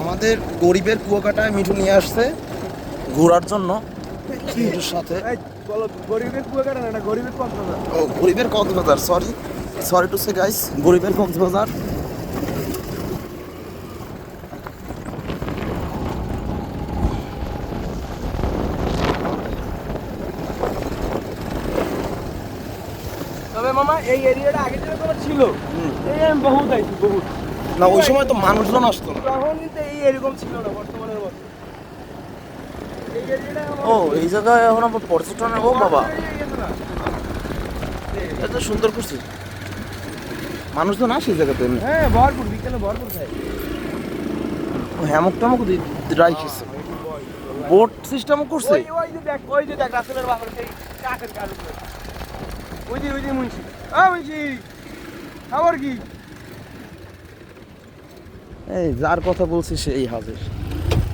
আমাদের গরিবের কুয়াকাটায় মিঠু নিয়ে আসছে ঘোরার জন্য মিঠুর সাথে। গরিবের কুয়াকাটা না, গরিবের কক্সবাজার। ও গরিবের Cox's Bazar, sorry to say guys, গরিবের কক্সবাজার। তবে মামা এই এরিয়াটা আগে যেটা তোমার ছিল, এই আমি বহুত আইছি বহুত। না ওই সময় তো মানুষজন আসতো না। তখন কিন্তু এই এরকম ছিল না বর্তমানের মতো। এই এরিয়াটা ও এই জায়গায় এখন আবার পর্যটনের, ও বাবা এত সুন্দর করছে, মানুষজন আসে এই জায়গাতে। হ্যাঁ ভরপুর, বিকেলে ভরপুর খাই। হ্যামক টামক রাইখেছে, বোট সিস্টেমও করছে। ওই যে দেখ রাসেলের বাবার সেই কাঠের কাজ। ওই যে মুন্সি, মুন্সি খবর কি? এই যার কথা বলছি সেই হাজির।